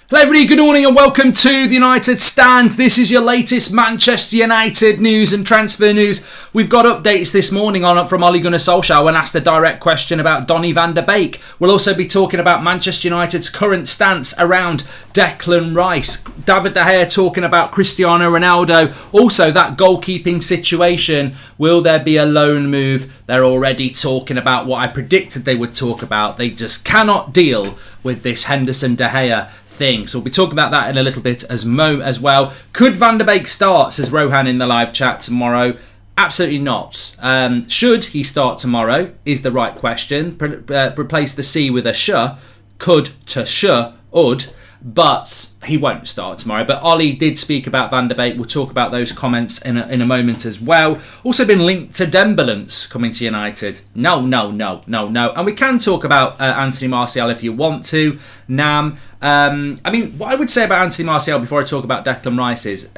Hello everybody, good morning and welcome to the United Stand. This is your latest Manchester United news and transfer news. We've got updates this morning from Ole Gunnar Solskjaer when asked a direct question about Donny van der Beek. We'll also be talking about Manchester United's current stance around Declan Rice. David De Gea talking about Cristiano Ronaldo. Also that goalkeeping situation. Will there be a loan move? They're already talking about what I predicted they would talk about. They just cannot deal with this Henderson De Gea thing. So we'll be talking about that in a little bit as well. Could Van der Beek start, says Rohan in the live chat tomorrow? Absolutely not. Should he start tomorrow is the right question. Replace the C with a sh. Could to sh, ud. But he won't start tomorrow. But Ollie did speak about Van der Beek. We'll talk about those comments in a moment as well. Also been linked to Dembélé coming to United. No. And we can talk about Anthony Martial if you want to. Nam. What I would say about Anthony Martial before I talk about Declan Rice is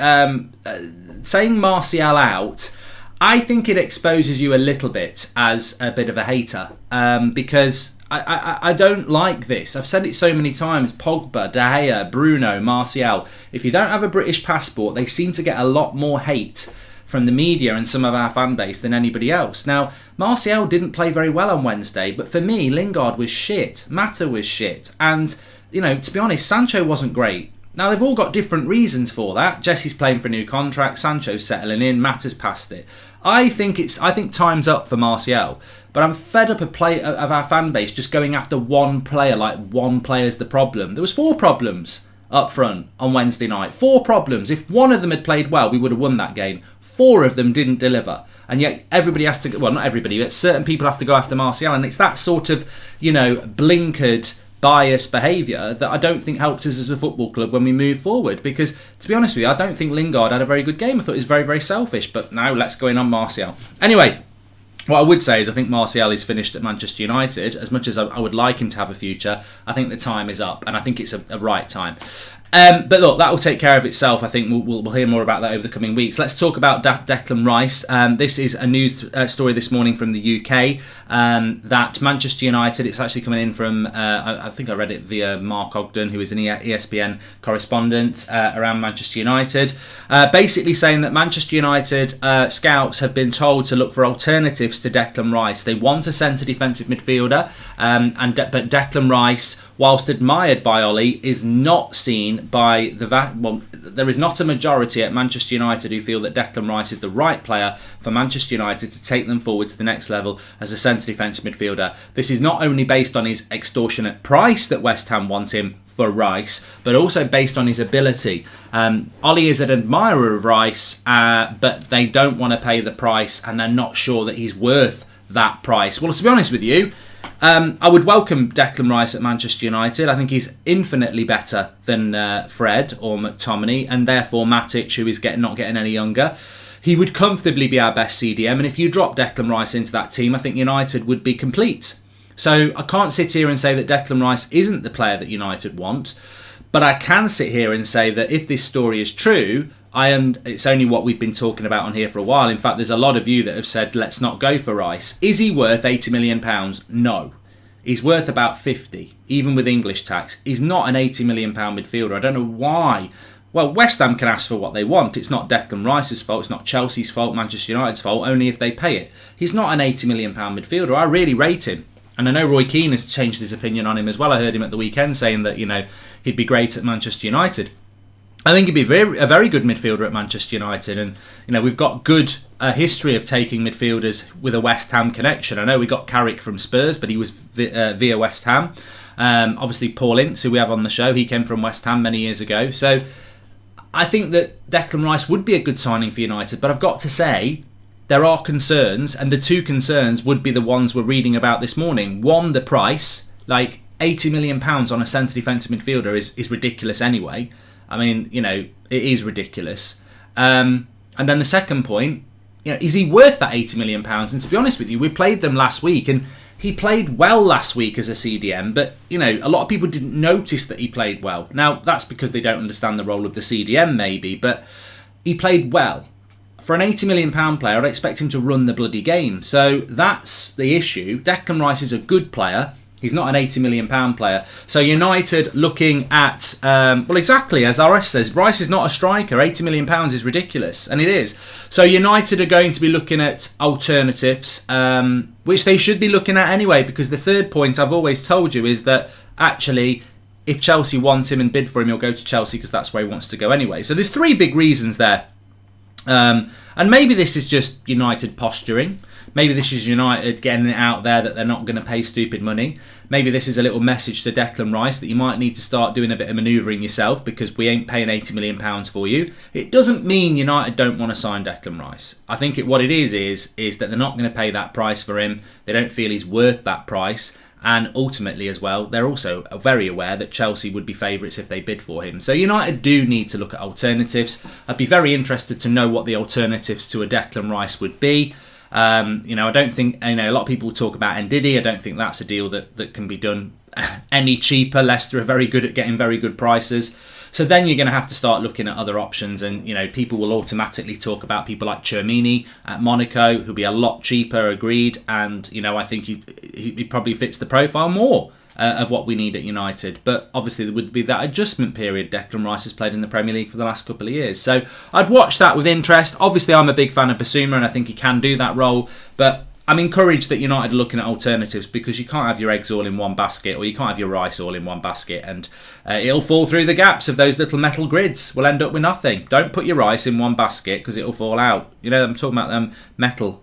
saying Martial out, I think it exposes you a little bit as a bit of a hater because I don't like this. I've said it so many times. Pogba, De Gea, Bruno, Martial. If you don't have a British passport, they seem to get a lot more hate from the media and some of our fan base than anybody else. Now, Martial didn't play very well on Wednesday, but for me, Lingard was shit. Mata was shit. And, to be honest, Sancho wasn't great. Now, they've all got different reasons for that. Jesse's playing for a new contract. Sancho's settling in. Mata's past it. I think time's up for Martial. But I'm fed up of our fan base just going after one player, like one player's the problem. There was 4 problems up front on Wednesday night. 4 problems. If one of them had played well, we would have won that game. 4 of them didn't deliver. And yet everybody has to, well, not everybody, but certain people have to go after Martial. And it's that sort of, blinkered, biased behaviour that I don't think helps us as a football club when we move forward. Because, to be honest with you, I don't think Lingard had a very good game. I thought he was very, very selfish. But now let's go in on Martial. Anyway, what I would say is I think Martial is finished at Manchester United. As much as I would like him to have a future, I think the time is up. And I think it's a right time. But look, that will take care of itself. I think we'll hear more about that over the coming weeks. Let's talk about Declan Rice. This is a news story this morning from the UK that Manchester United, it's actually coming in from, I think I read it via Mark Ogden, who is an ESPN correspondent around Manchester United, basically saying that Manchester United scouts have been told to look for alternatives to Declan Rice. They want a centre defensive midfielder, but Declan Rice, whilst admired by Ollie, is not seen by there is not a majority at Manchester United who feel that Declan Rice is the right player for Manchester United to take them forward to the next level as a centre defensive midfielder. This is not only based on his extortionate price that West Ham want him for Rice, but also based on his ability. Ollie is an admirer of Rice, but they don't want to pay the price and they're not sure that he's worth that price. Well, to be honest with you, I would welcome Declan Rice at Manchester United. I think he's infinitely better than Fred or McTominay, and therefore Matic, who is not getting any younger. He would comfortably be our best CDM, and if you drop Declan Rice into that team, I think United would be complete. So I can't sit here and say that Declan Rice isn't the player that United want, but I can sit here and say that if this story is true, it's only what we've been talking about on here for a while. In fact, there's a lot of you that have said, let's not go for Rice. Is he worth £80 million? No. He's worth about 50, even with English tax. He's not an £80 million midfielder. I don't know why. Well, West Ham can ask for what they want. It's not Declan Rice's fault. It's not Chelsea's fault, Manchester United's fault, only if they pay it. He's not an £80 million midfielder. I really rate him. And I know Roy Keane has changed his opinion on him as well. I heard him at the weekend saying that, he'd be great at Manchester United. I think he'd be a very good midfielder at Manchester United, and we've got good history of taking midfielders with a West Ham connection. I know we got Carrick from Spurs, but he was via West Ham. Obviously, Paul Ince, who we have on the show, he came from West Ham many years ago. So I think that Declan Rice would be a good signing for United, but I've got to say there are concerns, and the 2 concerns would be the ones we're reading about this morning. One, the price, like £80 million on a centre defensive midfielder is ridiculous anyway. I mean, it is ridiculous. And then the second point, is he worth that £80 million? And to be honest with you, we played them last week and he played well last week as a CDM, but, a lot of people didn't notice that he played well. Now, that's because they don't understand the role of the CDM maybe, but he played well. For an £80 million player, I'd expect him to run the bloody game. So that's the issue. Declan Rice is a good player. He's not an £80 million player. So United looking at, well, exactly, as RS says, Rice is not a striker. £80 million is ridiculous, and it is. So United are going to be looking at alternatives, which they should be looking at anyway, because the third point I've always told you is that actually, if Chelsea want him and bid for him, he'll go to Chelsea because that's where he wants to go anyway. So there's three big reasons there. And maybe this is just United posturing. Maybe this is United getting it out there that they're not going to pay stupid money. Maybe this is a little message to Declan Rice that you might need to start doing a bit of manoeuvring yourself because we ain't paying £80 million for you. It doesn't mean United don't want to sign Declan Rice. I think what it is that they're not going to pay that price for him. They don't feel he's worth that price. And ultimately as well, they're also very aware that Chelsea would be favourites if they bid for him. So United do need to look at alternatives. I'd be very interested to know what the alternatives to a Declan Rice would be. I don't think, a lot of people talk about Ndidi. I don't think that's a deal that can be done any cheaper. Leicester are very good at getting very good prices. So then you're going to have to start looking at other options, and people will automatically talk about people like Chermini at Monaco, who'll be a lot cheaper, agreed, and I think he probably fits the profile more of what we need at United. But obviously there would be that adjustment period. Declan Rice has played in the Premier League for the last couple of years, so I'd watch that with interest. Obviously I'm a big fan of Basuma and I think he can do that role, but I'm encouraged that United are looking at alternatives, because you can't have your eggs all in one basket, or you can't have your rice all in one basket, and it'll fall through the gaps of those little metal grids. We'll end up with nothing. Don't put your rice in one basket because it'll fall out. I'm talking about them metal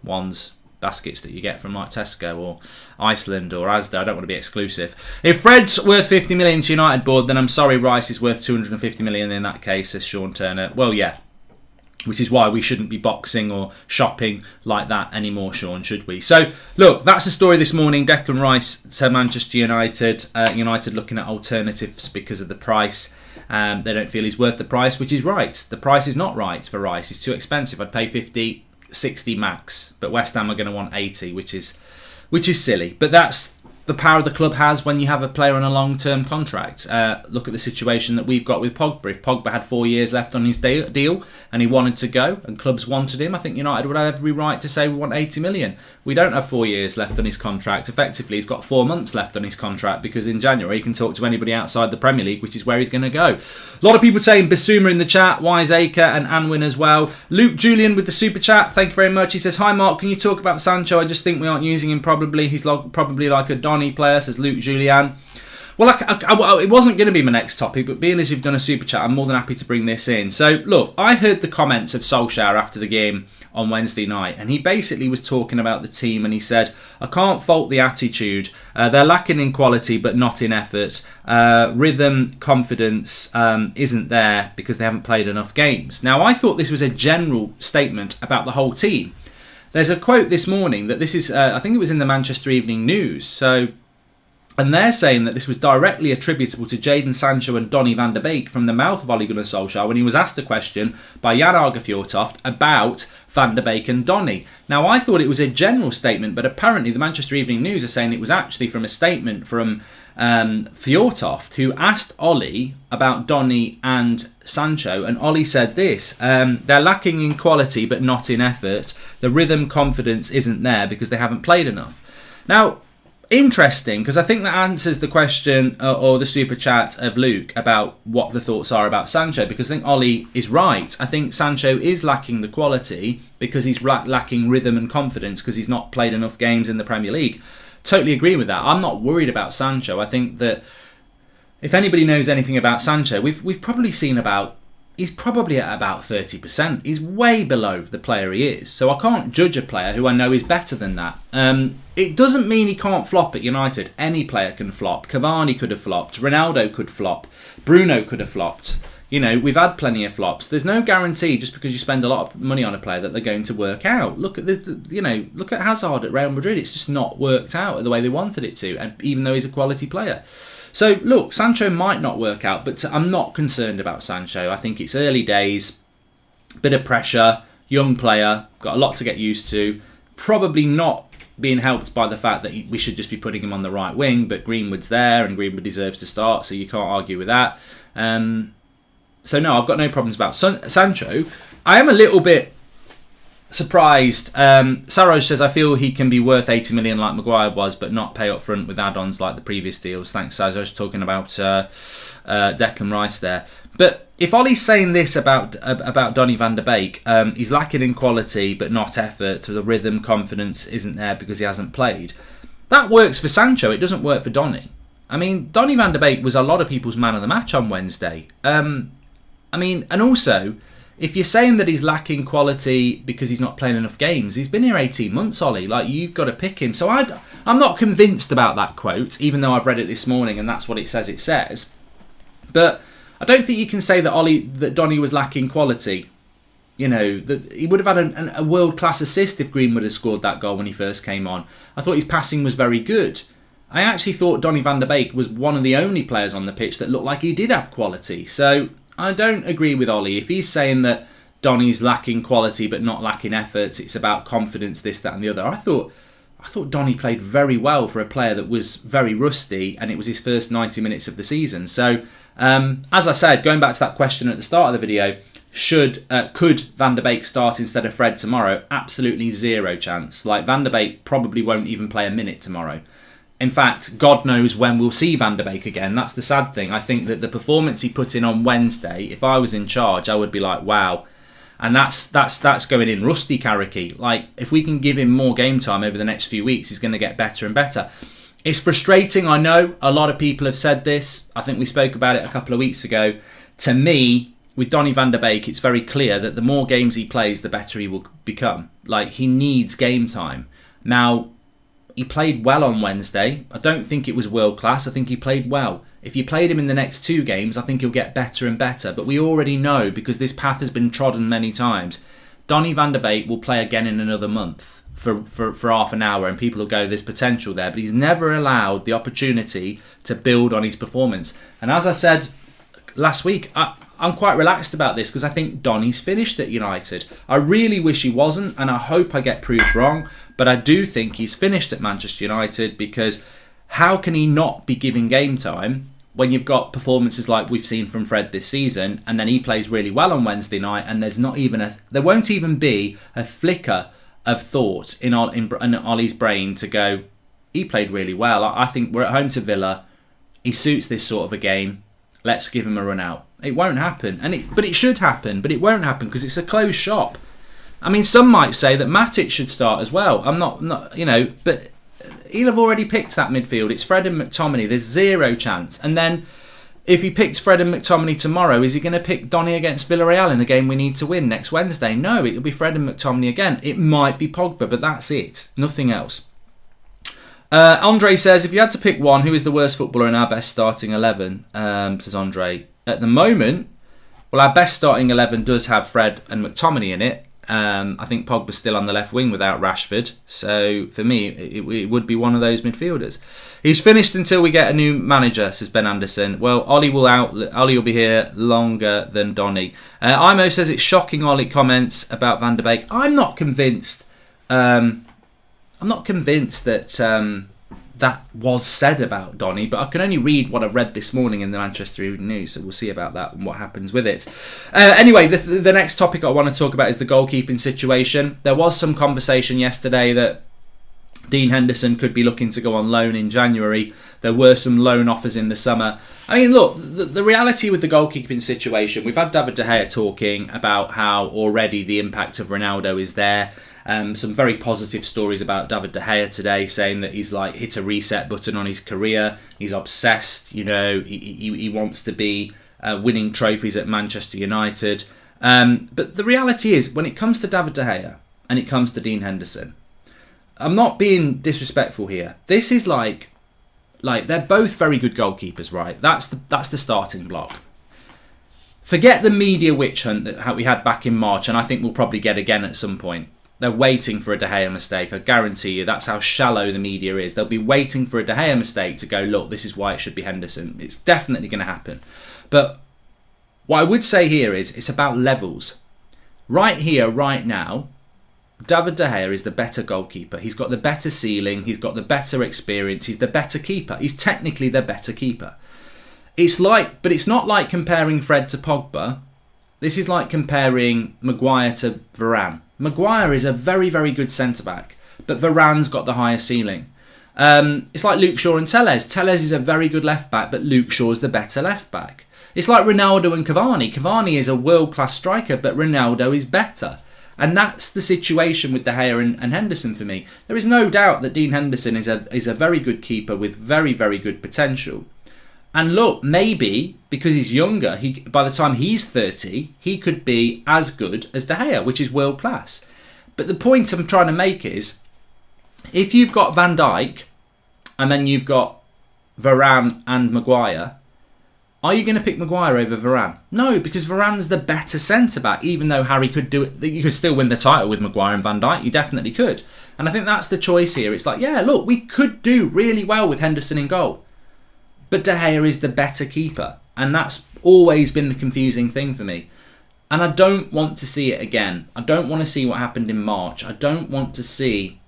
baskets that you get from like Tesco or Iceland or Asda. I don't want to be exclusive. If Fred's worth 50 million to United board, then I'm sorry, Rice is worth 250 million in that case, says Sean Turner. Well, yeah. Which is why we shouldn't be boxing or shopping like that anymore, Sean, should we? So, look, that's the story this morning. Declan Rice to Manchester United. United looking at alternatives because of the price. They don't feel he's worth the price, which is right. The price is not right for Rice. It's too expensive. I'd pay 50, 60 max. But West Ham are going to want 80, which is silly. But that's the power the club has when you have a player on a long-term contract. Look at the situation that we've got with Pogba. If Pogba had 4 years left on his deal and he wanted to go and clubs wanted him, I think United would have every right to say we want 80 million. We don't have 4 years left on his contract. Effectively, he's got 4 months left on his contract, because in January he can talk to anybody outside the Premier League, which is where he's going to go. A lot of people saying Basuma in the chat, Wiseacre and Anwin as well. Luke Julian with the super chat, thank you very much. He says, hi Mark, can you talk about Sancho? I just think we aren't using him probably. He's probably like a Donny player, says Luke Julian. Well, it wasn't going to be my next topic, but being as you've done a super chat, I'm more than happy to bring this in. So, look, I heard the comments of Solskjaer after the game on Wednesday night, and he basically was talking about the team, and he said, I can't fault the attitude. They're lacking in quality, but not in effort. Rhythm, confidence isn't there because they haven't played enough games. Now, I thought this was a general statement about the whole team. There's a quote this morning that this is, I think it was in the Manchester Evening News, and they're saying that this was directly attributable to Jadon Sancho and Donny van der Beek from the mouth of Ole Gunnar Solskjaer when he was asked a question by Jan Arge Fjortoft about Van der Beek and Donny. Now, I thought it was a general statement, but apparently the Manchester Evening News are saying it was actually from a statement from Fjortoft, who asked Ollie about Donny and Sancho, and Ollie said this, they're lacking in quality but not in effort. The rhythm, confidence isn't there because they haven't played enough. Now, interesting, because I think that answers the question or the super chat of Luke about what the thoughts are about Sancho, because I think Ollie is right. I think Sancho is lacking the quality because he's lacking rhythm and confidence because he's not played enough games in the Premier League. Totally agree with that. I'm not worried about Sancho. I think that if anybody knows anything about Sancho, we've probably seen he's probably at about 30%. He's way below the player he is. So I can't judge a player who I know is better than that. It doesn't mean he can't flop at United. Any player can flop. Cavani could have flopped. Ronaldo could flop. Bruno could have flopped. We've had plenty of flops. There's no guarantee just because you spend a lot of money on a player that they're going to work out. Look at look at Hazard at Real Madrid. It's just not worked out the way they wanted it to, and even though he's a quality player. So, look, Sancho might not work out, but I'm not concerned about Sancho. I think it's early days, bit of pressure, young player, got a lot to get used to, probably not being helped by the fact that we should just be putting him on the right wing, but Greenwood's there and Greenwood deserves to start, so you can't argue with that. So, no, I've got no problems about Sancho. I am a little bit surprised. Saros says, I feel he can be worth 80 million like Maguire was, but not pay up front with add-ons like the previous deals. Thanks, Saros. Talking about Declan Rice there. But if Ollie's saying this about Donny van der Beek, he's lacking in quality but not effort, so the rhythm, confidence isn't there because he hasn't played. That works for Sancho, it doesn't work for Donny. I mean, Donny van der Beek was a lot of people's man of the match on Wednesday. And also, if you're saying that he's lacking quality because he's not playing enough games, he's been here 18 months, Ollie. Like, you've got to pick him. So I'm not convinced about that quote, even though I've read it this morning and that's what it says. But I don't think you can say that Donny was lacking quality. You know, that he would have had a world-class assist if Greenwood had scored that goal when he first came on. I thought his passing was very good. I actually thought Donny van der Beek was one of the only players on the pitch that looked like he did have quality. So I don't agree with Ollie. If he's saying that Donny's lacking quality but not lacking efforts, it's about confidence, this, that and the other. I thought Donny played very well for a player that was very rusty, and it was his first 90 minutes of the season. So, as I said, going back to that question at the start of the video, could Van der Beek start instead of Fred tomorrow? Absolutely zero chance. Like, Van der Beek probably won't even play a minute tomorrow. In fact, God knows when we'll see Van der Beek again. That's the sad thing. I think that the performance he put in on Wednesday, if I was in charge, I would be like, wow. And that's going in rusty karaoke. Like, if we can give him more game time over the next few weeks, he's going to get better and better. It's frustrating, I know. A lot of people have said this. I think we spoke about it a couple of weeks ago. To me, with Donny van der Beek, it's very clear that the more games he plays, the better he will become. Like, he needs game time. Now, he played well on Wednesday. I don't think it was world class. I think he played well. If you played him in the next 2 games, I think he'll get better and better. But we already know, because this path has been trodden many times, Donny van der Beek will play again in another month for half an hour, and people will go, there's potential there. But he's never allowed the opportunity to build on his performance. And as I said last week, I'm quite relaxed about this because I think Donny's finished at United. I really wish he wasn't, and I hope I get proved wrong. But I do think he's finished at Manchester United, because how can he not be giving game time when you've got performances like we've seen from Fred this season, and then he plays really well on Wednesday night, and there won't even be a flicker of thought in Ollie's brain to go, he played really well. I think we're at home to Villa. He suits this sort of a game. Let's give him a run out. It won't happen, but it should happen, but it won't happen because it's a closed shop. I mean, some might say that Matic should start as well. I'm not, you know, but he'll have already picked that midfield. It's Fred and McTominay. There's zero chance. And then, if he picks Fred and McTominay tomorrow, is he going to pick Donny against Villarreal in a game we need to win next Wednesday? No, it'll be Fred and McTominay again. It might be Pogba, but that's it. Nothing else. Andre says, if you had to pick one, who is the worst footballer in our best starting 11? Says Andre. At the moment, well, our best starting 11 does have Fred and McTominay in it. I think Pogba's still on the left wing without Rashford. So, for me, it would be one of those midfielders. He's finished until we get a new manager, says Ben Anderson. Well, Ollie will be here longer than Donny. Imo says it's shocking Ollie comments about Van der Beek. I'm not convinced. I'm not convinced that that was said about Donny, but I can only read what I've read this morning in the Manchester Evening News, so we'll see about that and what happens with it. Anyway, the next topic I want to talk about is the goalkeeping situation. There was some conversation yesterday that Dean Henderson could be looking to go on loan in January. There were some loan offers in the summer. I mean, look, the reality with the goalkeeping situation, we've had David De Gea talking about how already the impact of Ronaldo is there. Some very positive stories about David De Gea today, saying that he's like hit a reset button on his career. He's obsessed, you know, he wants to be winning trophies at Manchester United. But the reality is, when it comes to David De Gea and it comes to Dean Henderson, I'm not being disrespectful here. This is like they're both very good goalkeepers, right? That's the starting block. Forget the media witch hunt that we had back in March, and I think we'll probably get again at some point. They're waiting for a De Gea mistake. I guarantee you that's how shallow the media is. They'll be waiting for a De Gea mistake to go, look, this is why it should be Henderson. It's definitely going to happen. But what I would say here is it's about levels. Right here, right now, David De Gea is the better goalkeeper. He's got the better ceiling. He's got the better experience. He's the better keeper. He's technically the better keeper. But it's not like comparing Fred to Pogba. This is like comparing Maguire to Varane. Maguire is a very, very good centre-back, but Varane's got the higher ceiling. It's like Luke Shaw and Telles. Telles is a very good left-back, but Luke Shaw's the better left-back. It's like Ronaldo and Cavani. Cavani is a world-class striker, but Ronaldo is better. And that's the situation with De Gea and Henderson for me. There is no doubt that Dean Henderson is a very good keeper with very, very good potential. And look, maybe because he's younger, by the time he's 30, he could be as good as De Gea, which is world class. But the point I'm trying to make is, if you've got Van Dijk and then you've got Varane and Maguire, are you going to pick Maguire over Varane? No, because Varane's the better centre-back, even though Harry could do it. You could still win the title with Maguire and Van Dijk. You definitely could. And I think that's the choice here. It's like, yeah, look, we could do really well with Henderson in goal. But De Gea is the better keeper. And that's always been the confusing thing for me. And I don't want to see it again. I don't want to see what happened in March. I don't want to see...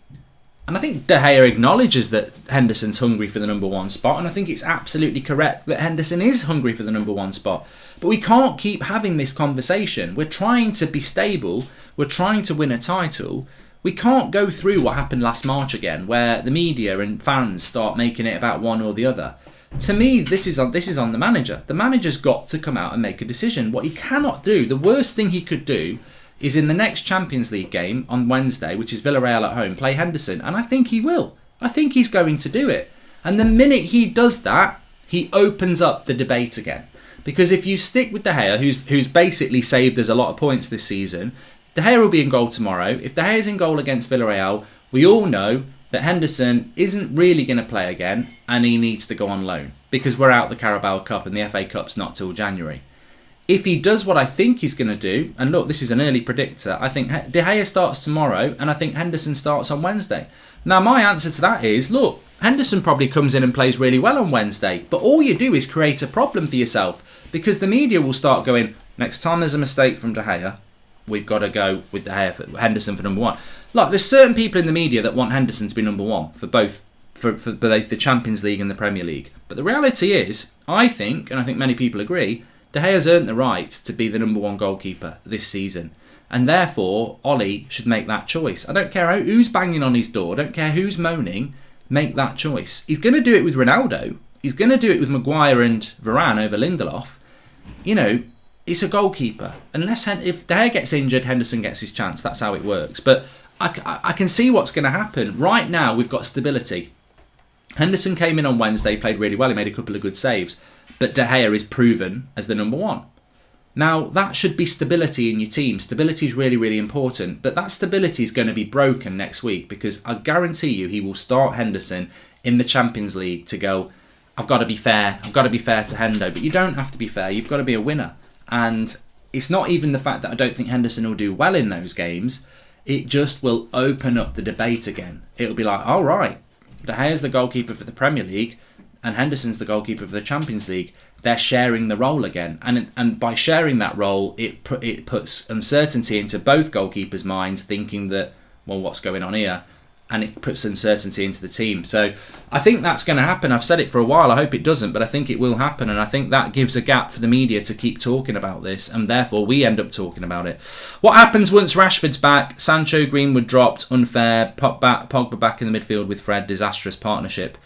And I think De Gea acknowledges that Henderson's hungry for the number one spot. And I think it's absolutely correct that Henderson is hungry for the number one spot. But we can't keep having this conversation. We're trying to be stable. We're trying to win a title. We can't go through what happened last March again, where the media and fans start making it about one or the other. To me, this is on the manager. The manager's got to come out and make a decision. What he cannot do, the worst thing he could do, is in the next Champions League game on Wednesday, which is Villarreal at home, play Henderson. And I think he will. I think he's going to do it. And the minute he does that, he opens up the debate again. Because if you stick with De Gea, who's basically saved us a lot of points this season, De Gea will be in goal tomorrow. If De Gea's in goal against Villarreal, we all know that Henderson isn't really going to play again and he needs to go on loan because we're out the Carabao Cup and the FA Cup's not till January. If he does what I think he's going to do, and look, this is an early predictor, I think De Gea starts tomorrow and I think Henderson starts on Wednesday. Now, my answer to that is, look, Henderson probably comes in and plays really well on Wednesday, but all you do is create a problem for yourself because the media will start going, next time there's a mistake from De Gea, we've got to go with De Gea for Henderson for number one. Look, there's certain people in the media that want Henderson to be number one for both the Champions League and the Premier League. But the reality is, I think, and I think many people agree, De Gea's earned the right to be the number one goalkeeper this season. And therefore, Ollie should make that choice. I don't care who's banging on his door. I don't care who's moaning. Make that choice. He's going to do it with Ronaldo. He's going to do it with Maguire and Varane over Lindelof. You know, it's a goalkeeper. If De Gea gets injured, Henderson gets his chance. That's how it works. But I can see what's going to happen. Right now, we've got stability. Henderson came in on Wednesday, played really well. He made a couple of good saves. But De Gea is proven as the number one. Now, that should be stability in your team. Stability is really, really important. But that stability is going to be broken next week because I guarantee you he will start Henderson in the Champions League to go, I've got to be fair. I've got to be fair to Hendo. But you don't have to be fair. You've got to be a winner. And it's not even the fact that I don't think Henderson will do well in those games. It just will open up the debate again. It'll be like, all right, De Gea's the goalkeeper for the Premier League and Henderson's the goalkeeper for the Champions League. They're sharing the role again. And by sharing that role, it puts uncertainty into both goalkeepers' minds, thinking that, well, what's going on here? And it puts uncertainty into the team. So I think that's going to happen. I've said it for a while. I hope it doesn't, but I think it will happen. And I think that gives a gap for the media to keep talking about this. And therefore, we end up talking about it. What happens once Rashford's back? Sancho, Greenwood dropped, unfair. Pogba back in the midfield with Fred, disastrous partnership.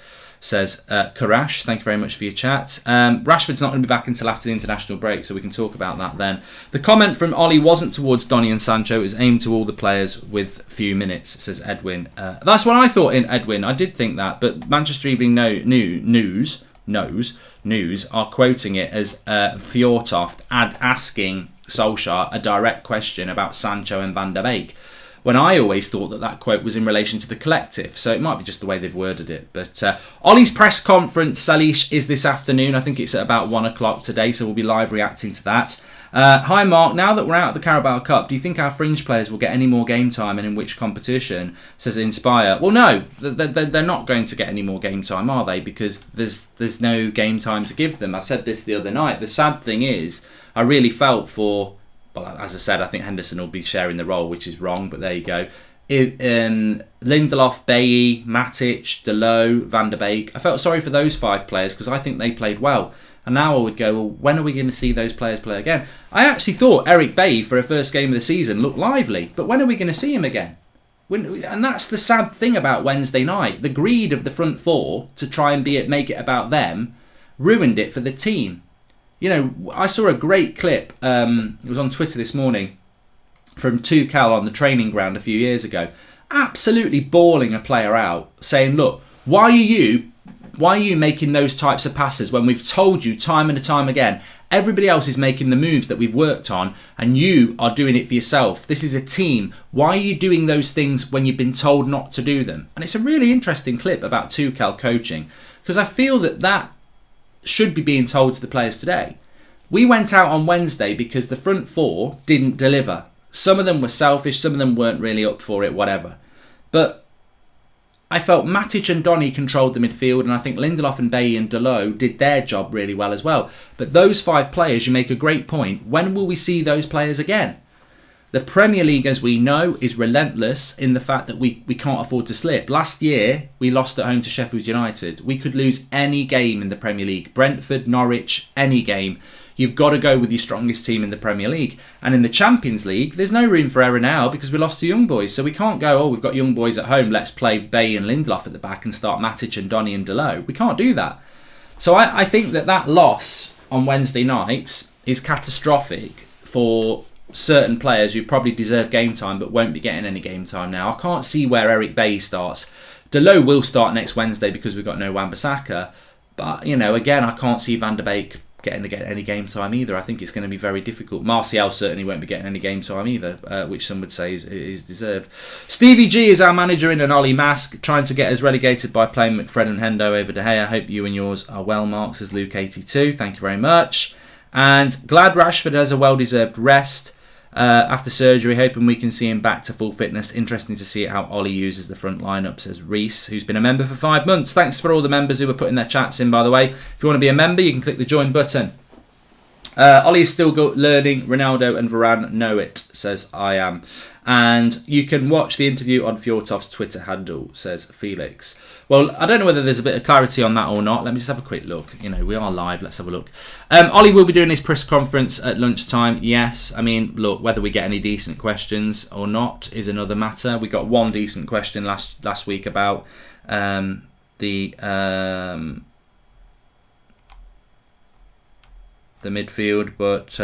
Says Karash, thank you very much for your chat. Rashford's not going to be back until after the international break, so we can talk about that then. The comment from Ollie wasn't towards Donny and Sancho, it was aimed to all the players with few minutes, says Edwin. That's what I thought in Edwin, I did think that, but Manchester Evening News are quoting it as Fjortoft asking Solskjaer a direct question about Sancho and Van der Beek, when I always thought that quote was in relation to the collective. So it might be just the way they've worded it. But Ollie's press conference, Salish, is this afternoon. I think it's at about 1 o'clock today, so we'll be live reacting to that. Hi, Mark. Now that we're out of the Carabao Cup, do you think our fringe players will get any more game time and in which competition? Says Inspire. Well, no, they're not going to get any more game time, are they? Because there's no game time to give them. I said this the other night. The sad thing is, I really felt for... Well, as I said, I think Henderson will be sharing the role, which is wrong, but there you go. Lindelof, Bailly, Matic, Delot, Van der Beek. I felt sorry for those 5 players because I think they played well. And now I would go, well, when are we going to see those players play again? I actually thought Eric Bailly for a first game of the season looked lively, but when are we going to see him again? And that's the sad thing about Wednesday night. The greed of the front 4 to try and make it about them ruined it for the team. You know, I saw a great clip, it was on Twitter this morning, from Tuchel on the training ground a few years ago, absolutely bawling a player out, saying, look, why are you making those types of passes when we've told you time and time again, everybody else is making the moves that we've worked on and you are doing it for yourself. This is a team. Why are you doing those things when you've been told not to do them? And it's a really interesting clip about Tuchel coaching, because I feel that should be being told to the players today. We went out on Wednesday because the front 4 didn't deliver. Some of them were selfish, some of them weren't really up for it, whatever. But I felt Matic and Donny controlled the midfield, and I think Lindelof and Bailly and Delot did their job really well as well. But those 5 players, you make a great point. When will we see those players again? The Premier League, as we know, is relentless in the fact that we can't afford to slip. Last year, we lost at home to Sheffield United. We could lose any game in the Premier League. Brentford, Norwich, any game. You've got to go with your strongest team in the Premier League. And in the Champions League, there's no room for error now because we lost to young boys. So we can't go, oh, we've got young boys at home, let's play Bailly and Lindelof at the back and start Matic and Donny and Delot. We can't do that. So I think that loss on Wednesday night is catastrophic for certain players who probably deserve game time but won't be getting any game time now. I can't see where Eric Bailly starts. Delot will start next Wednesday because we've got no Wan-Bissaka. But, you know, again, I can't see Van der Beek getting any game time either. I think it's going to be very difficult. Martial certainly won't be getting any game time either, which some would say is deserved. Stevie G is our manager in an Ollie mask, trying to get us relegated by playing McFred and Hendo over De Gea. I hope you and yours are well, Mark, says Luke82. Thank you very much. And glad Rashford has a well-deserved rest after surgery, hoping we can see him back to full fitness. Interesting to see how Ollie uses the front lineup, says Reese, who's been a member for 5 months. Thanks for all the members who were putting their chats in, by the way. If you want to be a member, you can click the join button. Ollie is still learning. Ronaldo and Varane know it, says I am. And you can watch the interview on Fjortov's Twitter handle, says Felix. Well, I don't know whether there's a bit of clarity on that or not. Let me just have a quick look. You know, we are live. Let's have a look. Ollie will be doing his press conference at lunchtime. Yes. I mean, look, whether we get any decent questions or not is another matter. We got one decent question last week about the midfield, but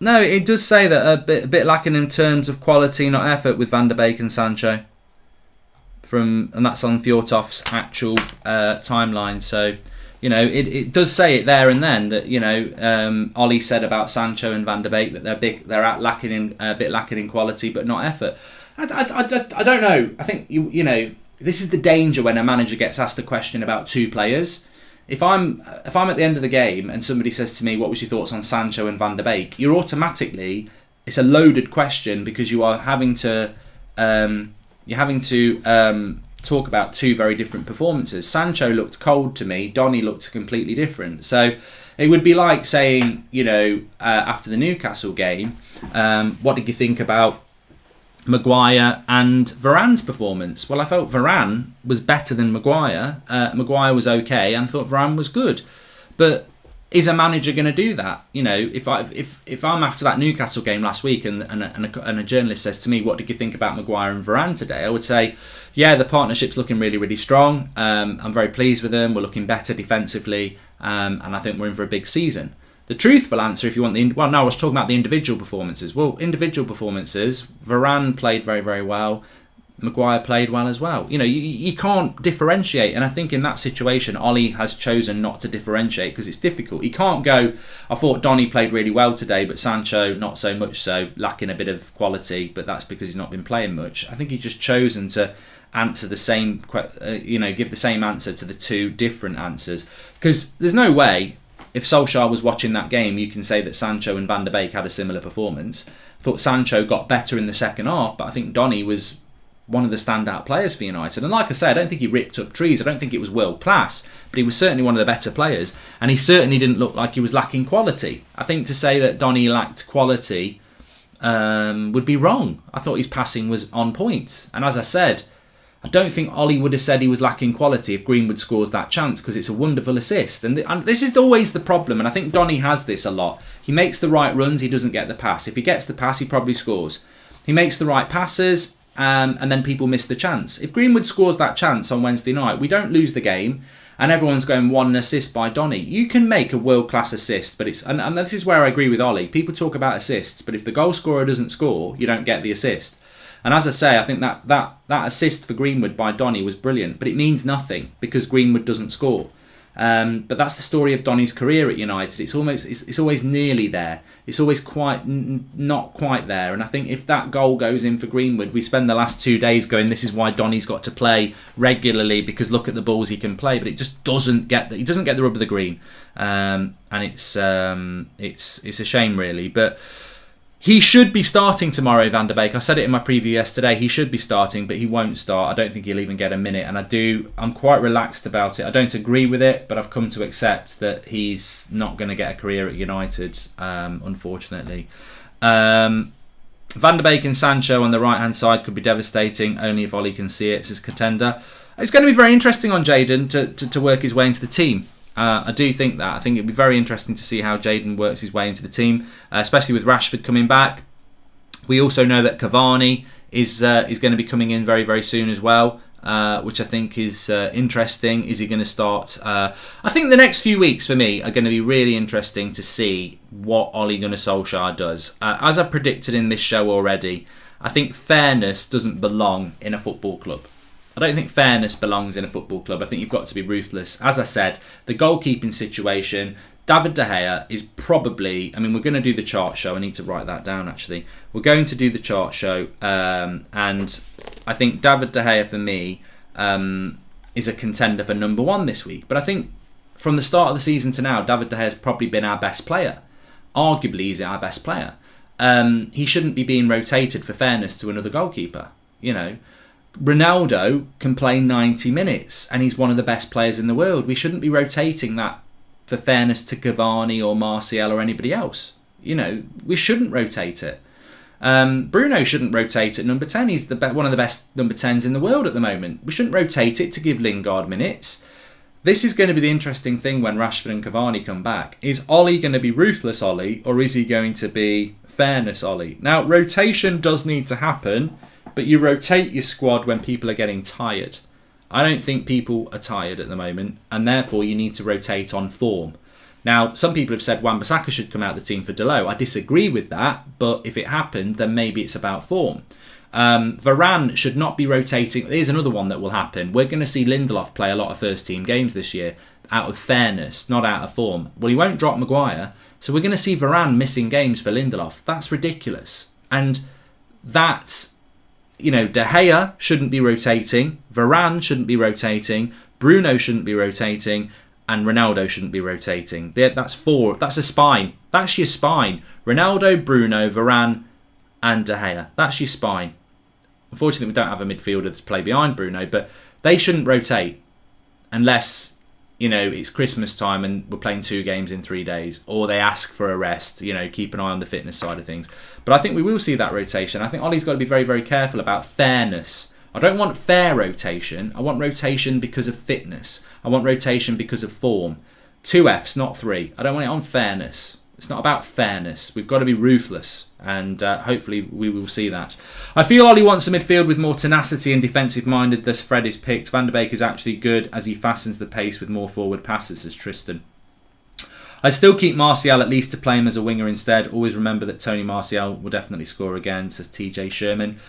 no, it does say that a bit lacking in terms of quality, not effort, with Van der Beek and Sancho. And that's on Fjortov's actual timeline. So, you know, it does say it there and then that, you know, Ollie said about Sancho and Van der Beek that they're lacking in quality but not effort. I don't know. I think you know, this is the danger when a manager gets asked a question about 2 players. If I'm at the end of the game and somebody says to me, what was your thoughts on Sancho and Van der Beek, you're automatically, it's a loaded question because you are having to talk about 2 very different performances. Sancho looked cold to me. Donny looked completely different. So it would be like saying, you know, after the Newcastle game, what did you think about Maguire and Varane's performance? Well, I felt Varane was better than Maguire. Maguire was okay, and I thought Varane was good. But is a manager going to do that? You know, if I'm after that Newcastle game last week and a journalist says to me, what did you think about Maguire and Varane today? I would say, yeah, the partnership's looking really, really strong. I'm very pleased with them. We're looking better defensively, and I think we're in for a big season. The truthful answer, if you want I was talking about the individual performances. Well, individual performances, Varane played very, very well. Maguire played well as well. You know, you can't differentiate. And I think in that situation, Ollie has chosen not to differentiate because it's difficult. He can't go, I thought Donny played really well today, but Sancho not so much so, lacking a bit of quality, but that's because he's not been playing much. I think he's just chosen to answer the same, give the same answer to the 2 different answers. Because there's no way, if Solskjaer was watching that game, you can say that Sancho and Van der Beek had a similar performance. I thought Sancho got better in the second half, but I think Donny was one of the standout players for United. And like I say, I don't think he ripped up trees. I don't think it was world class, but he was certainly one of the better players. And he certainly didn't look like he was lacking quality. I think to say that Donny lacked quality would be wrong. I thought his passing was on point. And as I said, I don't think Ollie would have said he was lacking quality if Greenwood scores that chance, because it's a wonderful assist. And this is always the problem, and I think Donny has this a lot. He makes the right runs, he doesn't get the pass. If he gets the pass, he probably scores. He makes the right passes, and then people miss the chance. If Greenwood scores that chance on Wednesday night, we don't lose the game, and everyone's going 1 assist by Donny. You can make a world-class assist, but and this is where I agree with Ollie. People talk about assists, but if the goal scorer doesn't score, you don't get the assist. And as I say, I think that assist for Greenwood by Donny was brilliant, but it means nothing because Greenwood doesn't score. But that's the story of Donny's career at United. It's always nearly there. It's always not quite there. And I think if that goal goes in for Greenwood, we spend the last 2 days going, this is why Donny's got to play regularly, because look at the balls he can play. But it just doesn't get he doesn't get the rub of the green, and it's a shame really. But he should be starting tomorrow, Van der Beek. I said it in my preview yesterday. He should be starting, but he won't start. I don't think he'll even get a minute. And I'm quite relaxed about it. I don't agree with it, but I've come to accept that he's not going to get a career at United, unfortunately. Van der Beek and Sancho on the right-hand side could be devastating, only if Ollie can see it. It's his contender. It's going to be very interesting on Jadon to work his way into the team. I do think that. I think it'd be very interesting to see how Jadon works his way into the team, especially with Rashford coming back. We also know that Cavani is going to be coming in very, very soon as well, which I think is interesting. Is he going to start? I think the next few weeks for me are going to be really interesting to see what Ole Gunnar Solskjaer does. As I predicted in this show already, I think fairness doesn't belong in a football club. I don't think fairness belongs in a football club. I think you've got to be ruthless. As I said, the goalkeeping situation, David De Gea is probably... I mean, we're going to do the chart show. I need to write that down, actually. We're going to do the chart show. And I think David De Gea, for me, is a contender for number 1 this week. But I think from the start of the season to now, David De Gea has probably been our best player. Arguably, he's our best player. He shouldn't be being rotated for fairness to another goalkeeper, you know. Ronaldo can play 90 minutes and he's one of the best players in the world. We shouldn't be rotating that for fairness to Cavani or Martial or anybody else. You know, we shouldn't rotate it. Bruno shouldn't rotate at number 10. He's one of the best number 10s in the world at the moment. We shouldn't rotate it to give Lingard minutes. This is going to be the interesting thing when Rashford and Cavani come back. Is Ollie going to be ruthless Ollie, or is he going to be fairness Ollie? Now, rotation does need to happen, but you rotate your squad when people are getting tired. I don't think people are tired at the moment, and therefore you need to rotate on form. Now, some people have said Wan-Bissaka should come out of the team for Delot. I disagree with that, but if it happened, then maybe it's about form. Varane should not be rotating. Here's another one that will happen. We're going to see Lindelof play a lot of first-team games this year, out of fairness, not out of form. Well, he won't drop Maguire, so we're going to see Varane missing games for Lindelof. That's ridiculous. And that's... You know, De Gea shouldn't be rotating, Varane shouldn't be rotating, Bruno shouldn't be rotating, and Ronaldo shouldn't be rotating. That's 4. That's a spine. That's your spine. Ronaldo, Bruno, Varane, and De Gea. That's your spine. Unfortunately, we don't have a midfielder to play behind Bruno, but they shouldn't rotate unless, you know, it's Christmas time and we're playing 2 games in 3 days, or they ask for a rest. You know, keep an eye on the fitness side of things. But I think we will see that rotation. I think Ollie's got to be very, very careful about fairness. I don't want fair rotation. I want rotation because of fitness. I want rotation because of form. 2 Fs, not 3. I don't want it on fairness. It's not about fairness. We've got to be ruthless, and hopefully we will see that. I feel Ollie wants a midfield with more tenacity and defensive-minded, thus Fred is picked. Van der Beek is actually good as he fastens the pace with more forward passes, says Tristan. I'd still keep Martial at least to play him as a winger instead. Always remember that Tony Martial will definitely score again, says TJ Sherman.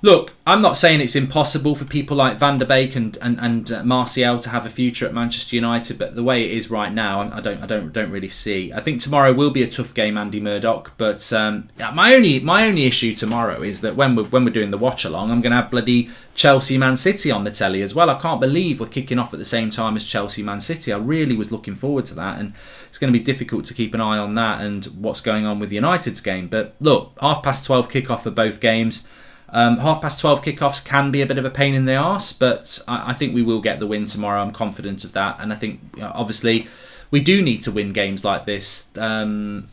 Look, I'm not saying it's impossible for people like Van der Beek and Martial to have a future at Manchester United, but the way it is right now, I don't really see. I think tomorrow will be a tough game, Andy Murdoch. But my only issue tomorrow is that when we're doing the watch along, I'm going to have bloody Chelsea Man City on the telly as well. I can't believe we're kicking off at the same time as Chelsea Man City. I really was looking forward to that, and it's going to be difficult to keep an eye on that and what's going on with United's game. But look, 12:30 kickoff for both games. 12:30 kickoffs can be a bit of a pain in the arse, but I think we will get the win tomorrow. I'm confident of that. And I think, obviously, we do need to win games like this. We're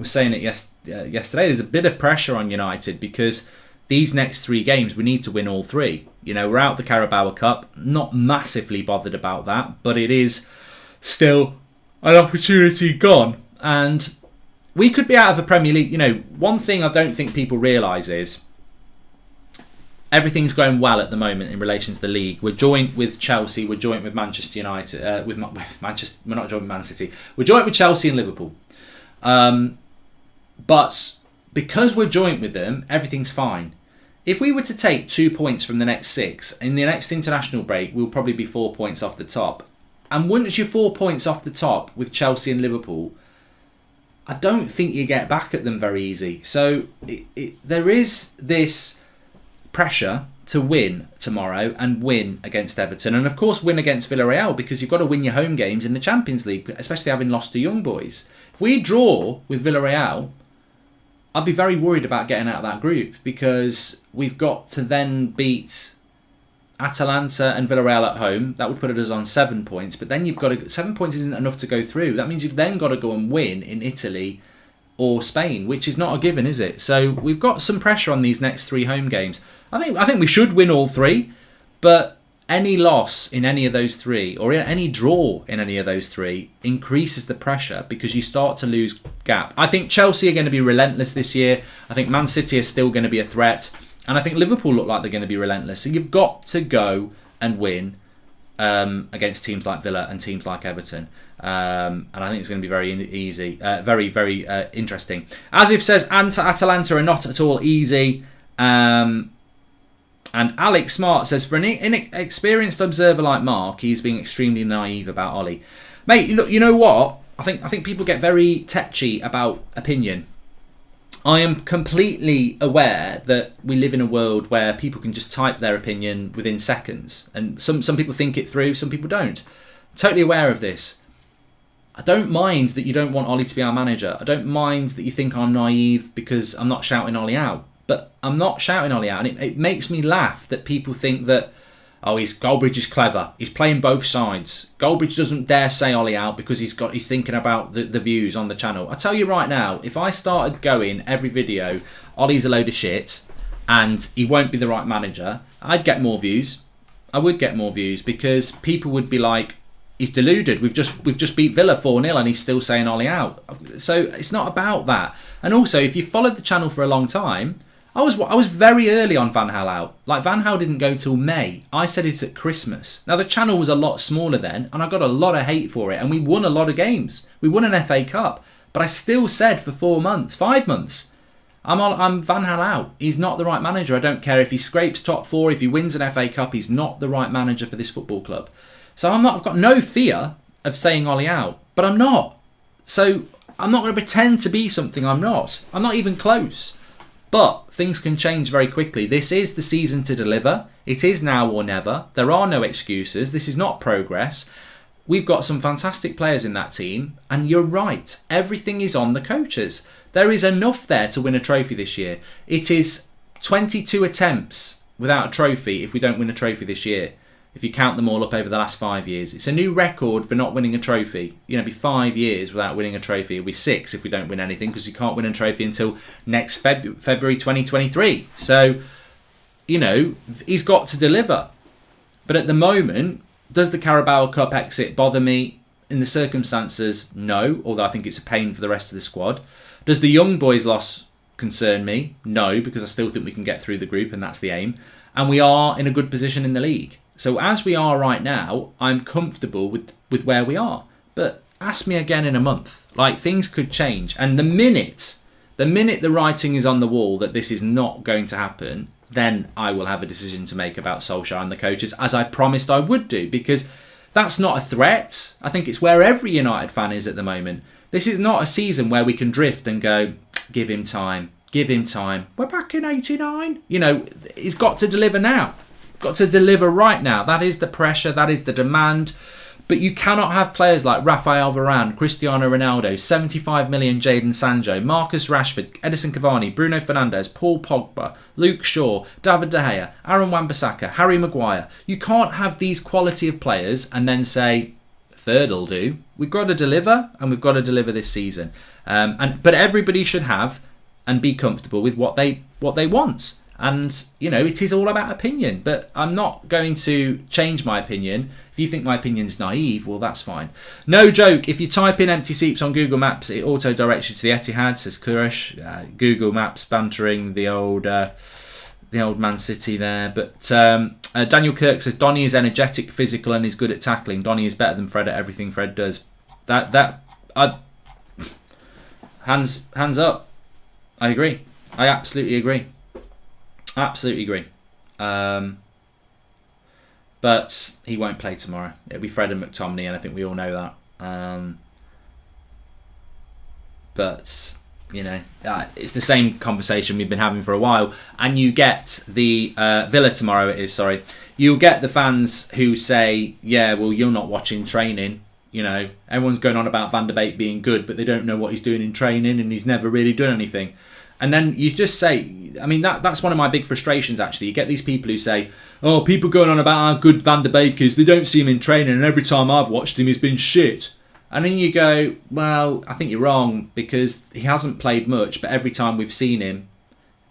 saying it yesterday. There's a bit of pressure on United because these next 3 games, we need to win all 3. We're out the Carabao Cup. Not massively bothered about that, but it is still an opportunity gone. And we could be out of the Premier League. One thing I don't think people realise is everything's going well at the moment in relation to the league. We're joint with Chelsea. We're joint with Manchester United. With Manchester, we're not joint with Man City. We're joint with Chelsea and Liverpool. But because we're joint with them, everything's fine. If we were to take 2 points from the next 6, in the next international break, we'll probably be 4 points off the top. And once you're 4 points off the top with Chelsea and Liverpool, I don't think you get back at them very easy. So there is this pressure to win tomorrow and win against Everton. And of course win against Villarreal, because you've got to win your home games in the Champions League, especially having lost to Young Boys. If we draw with Villarreal, I'd be very worried about getting out of that group, because we've got to then beat Atalanta and Villarreal at home. That would put us on 7 points, but then you've got to... 7 points isn't enough to go through. That means you've then got to go and win in Italy or Spain, which is not a given, is it? So we've got some pressure on these next 3 home games. I think we should win all 3, but any loss in any of those 3, or any draw in any of those 3, increases the pressure, because you start to lose gap. I think Chelsea are going to be relentless this year. I think Man City are still going to be a threat. And I think Liverpool look like they're going to be relentless. So you've got to go and win against teams like Villa and teams like Everton. And I think it's going to be very easy, very, very interesting. As if says, Atalanta are not at all easy. And Alex Smart says, for an inexperienced observer like Mark, he's being extremely naive about Ollie. Mate, look, you know what? I think people get very tetchy about opinion. I am completely aware that we live in a world where people can just type their opinion within seconds. And some people think it through, some people don't. Totally aware of this. I don't mind that you don't want Ollie to be our manager. I don't mind that you think I'm naive because I'm not shouting Ollie out. But I'm not shouting Ollie out. And it makes me laugh that people think that, Goldbridge is clever. He's playing both sides. Goldbridge doesn't dare say Ollie out because he's thinking about the views on the channel. I tell you right now, if I started going every video, Ollie's a load of shit and he won't be the right manager, I'd get more views. I would get more views, because people would be like, he's deluded. We've just beat Villa 4-0 and he's still saying Ollie out. So it's not about that. And also, if you followed the channel for a long time, I was very early on Van Gaal out. Like, Van Gaal didn't go till May. I said it at Christmas. Now, the channel was a lot smaller then, and I got a lot of hate for it, and we won a lot of games. We won an FA Cup. But I still said for 5 months, I'm Van Gaal out. He's not the right manager. I don't care if he scrapes top 4, if he wins an FA Cup, he's not the right manager for this football club. So I've got no fear of saying Ollie out, but I'm not. So I'm not going to pretend to be something I'm not. I'm not even close. But things can change very quickly. This is the season to deliver. It is now or never. There are no excuses. This is not progress. We've got some fantastic players in that team. And you're right. Everything is on the coaches. There is enough there to win a trophy this year. It is 22 attempts without a trophy if we don't win a trophy this year. If you count them all up over the last 5 years. It's a new record for not winning a trophy. It'll be 5 years without winning a trophy. It'll be 6 if we don't win anything, because you can't win a trophy until next February 2023. So, he's got to deliver. But at the moment, does the Carabao Cup exit bother me? In the circumstances, no. Although I think it's a pain for the rest of the squad. Does the Young Boys loss concern me? No, because I still think we can get through the group, and that's the aim. And we are in a good position in the league. So as we are right now, I'm comfortable with where we are. But ask me again in a month. Like, things could change. And the minute the writing is on the wall that this is not going to happen, then I will have a decision to make about Solskjaer and the coaches, as I promised I would do. Because that's not a threat. I think it's where every United fan is at the moment. This is not a season where we can drift and go, give him time. Give him time. We're back in 89. He's got to deliver now. Got to deliver right now. That is the pressure. That is the demand. But you cannot have players like Rafael Varane, Cristiano Ronaldo, 75 million Jadon Sancho, Marcus Rashford, Edison Cavani, Bruno Fernandes, Paul Pogba, Luke Shaw, David De Gea, Aaron Wan-Bissaka, Harry Maguire. You can't have these quality of players and then say, third will do. We've got to deliver, and we've got to deliver this season. But everybody should have and be comfortable with what they want. And, you know, it is all about opinion. But I'm not going to change my opinion. If you think my opinion's naive, well, that's fine. No joke. If you type in empty seats on Google Maps, it auto-directs you to the Etihad, says Kuresh. Google Maps bantering the old Man City there. But Daniel Kirk says, Donny is energetic, physical, and is good at tackling. Donny is better than Fred at everything Fred does. Hands up. I agree. I absolutely agree. Absolutely agree. But he won't play tomorrow. It'll be Fred and McTominay, and I think we all know that. But, you know, it's the same conversation we've been having for a while. And you get the Villa tomorrow, it is, sorry. You'll get the fans who say, yeah, well, you're not watching training. You know, everyone's going on about Van der Beek being good, but they don't know what he's doing in training, and he's never really done anything. And then you just say, I mean, that's one of my big frustrations, actually. You get these people who say, oh, people going on about how good Van der Beek is. They don't see him in training, and every time I've watched him, he's been shit. And then you go, well, I think you're wrong, because he hasn't played much, but every time we've seen him,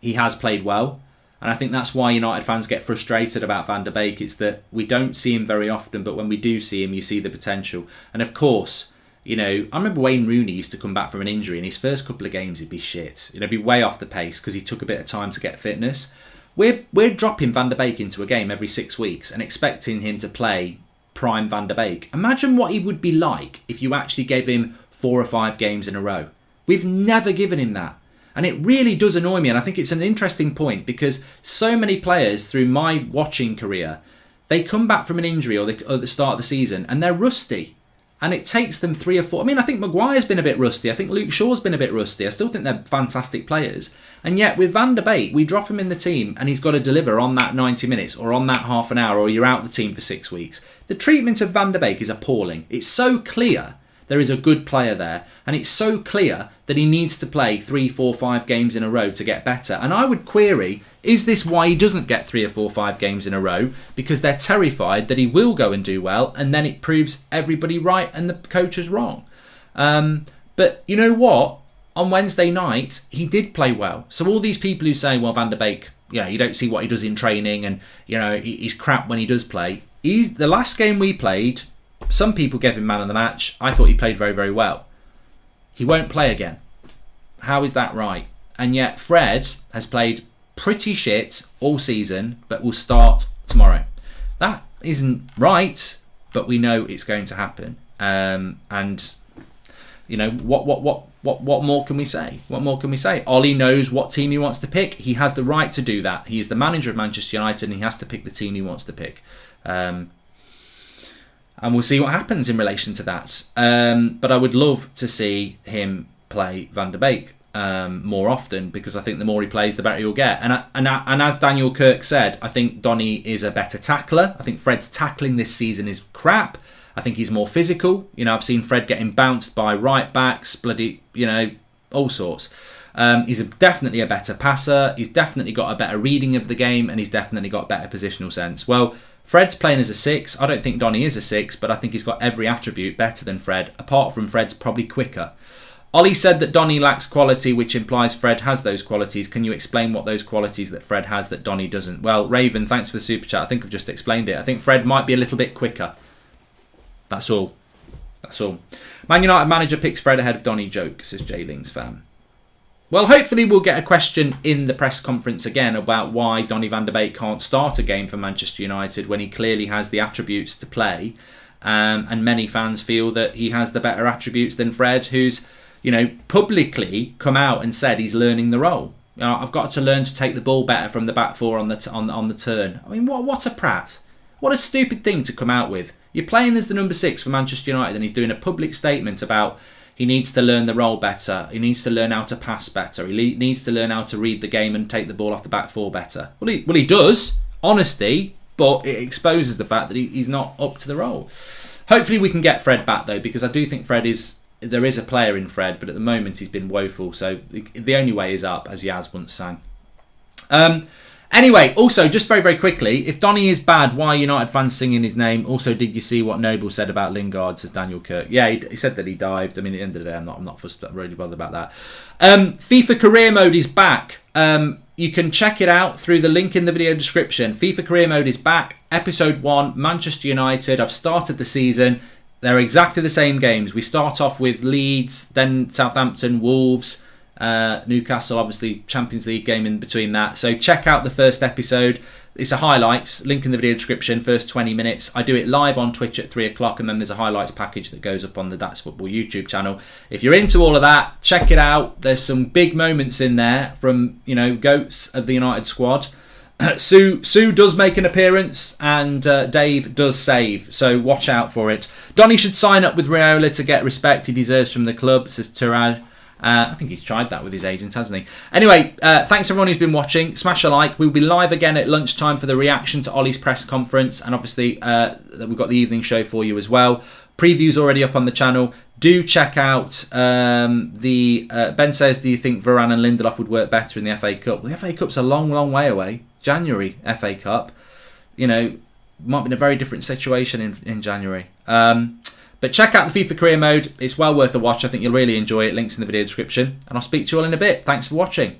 he has played well. And I think that's why United fans get frustrated about Van der Beek. It's that we don't see him very often, but when we do see him, you see the potential. And of course, you know, I remember Wayne Rooney used to come back from an injury, and his first couple of games he'd be shit. You know, be way off the pace because he took a bit of time to get fitness. We're dropping Van der Beek into a game every 6 weeks and expecting him to play prime Van der Beek. Imagine what he would be like if you actually gave him 4 or 5 games in a row. We've never given him that. And it really does annoy me, and I think it's an interesting point because so many players through my watching career, they come back from an injury or at the start of the season and they're rusty. And it takes them 3 or 4... I mean, I think Maguire's been a bit rusty. I think Luke Shaw's been a bit rusty. I still think they're fantastic players. And yet, with Van der Beek, we drop him in the team and he's got to deliver on that 90 minutes or on that half an hour or you're out the team for 6 weeks. The treatment of Van der Beek is appalling. It's so clear there is a good player there. And it's so clear that he needs to play 3, 4, 5 games in a row to get better. And I would query, is this why he doesn't get 3 or 4, 5 games in a row? Because they're terrified that he will go and do well, and then it proves everybody right and the coach is wrong. But you know what? On Wednesday night, he did play well. So all these people who say, well, Van der Beek, you know, you don't see what he does in training and, you know, he's crap when he does play. The last game we played, some people gave him man of the match. I thought he played very, very well. He won't play again. How is that right? And yet Fred has played pretty shit all season, but will start tomorrow. That isn't right, but we know it's going to happen. And you know what more can we say? What more can we say? Ollie knows what team he wants to pick. He has the right to do that. He is the manager of Manchester United, and he has to pick the team he wants to pick. And we'll see what happens in relation to that. But I would love to see him play Van der Beek more often, because I think the more he plays, the better he'll get. And as Daniel Kirk said, I think Donny is a better tackler. I think Fred's tackling this season is crap. I think he's more physical. You know, I've seen Fred getting bounced by right backs, bloody, you know, all sorts. He's definitely a better passer. He's definitely got a better reading of the game, and he's definitely got better positional sense. Well, Fred's playing as a 6. I don't think Donny is a 6, but I think he's got every attribute better than Fred, apart from Fred's probably quicker. Ollie said that Donny lacks quality, which implies Fred has those qualities. Can you explain what those qualities that Fred has that Donny doesn't? Well, Raven, thanks for the super chat. I think I've just explained it. I think Fred might be a little bit quicker. That's all. That's all. Man United manager picks Fred ahead of Donny. Joke, says Jay Ling's fan. Well, hopefully we'll get a question in the press conference again about why Donny van der Beek can't start a game for Manchester United when he clearly has the attributes to play. And many fans feel that he has the better attributes than Fred, who's, you know, publicly come out and said he's learning the role. You know, I've got to learn to take the ball better from the back four on the turn. I mean, what a prat. What a stupid thing to come out with. You're playing as the number 6 for Manchester United and he's doing a public statement about he needs to learn the role better. He needs to learn how to pass better. He needs to learn how to read the game and take the ball off the back four better. Well, he does, honesty, but it exposes the fact that he's not up to the role. Hopefully we can get Fred back though, because I do think there is a player in Fred, but at the moment he's been woeful. So the only way is up, as Yaz once sang. Anyway, also, just very, very quickly, if Donny is bad, why are United fans singing his name? Also, did you see what Noble said about Lingard, says Daniel Kirk? Yeah, he said that he dived. I mean, at the end of the day, I'm not really bothered about that. FIFA Career Mode is back. You can check it out through the link in the video description. FIFA Career Mode is back. Episode 1, Manchester United. I've started the season. They're exactly the same games. We start off with Leeds, then Southampton, Wolves, Newcastle, obviously Champions League game in between that. So check out the first episode. It's a highlights, link in the video description, first 20 minutes. I do it live on Twitch at 3 o'clock, and then there's a highlights package that goes up on the That's Football YouTube channel. If you're into all of that, check it out. There's some big moments in there from, GOATs of the United squad. Sue does make an appearance, and Dave does save, so watch out for it. Donny should sign up with Raiola to get respect he deserves from the club, says Turaj. I think he's tried that with his agent, hasn't he? Anyway, thanks everyone who's been watching. Smash a like. We'll be live again at lunchtime for the reaction to Ollie's press conference. And obviously, we've got the evening show for you as well. Preview's already up on the channel. Do check out Ben says, do you think Varane and Lindelof would work better in the FA Cup? Well, the FA Cup's a long, long way away. January FA Cup. Might be in a very different situation in January. But check out the FIFA Career Mode. It's well worth a watch. I think you'll really enjoy it. Links in the video description. And I'll speak to you all in a bit. Thanks for watching.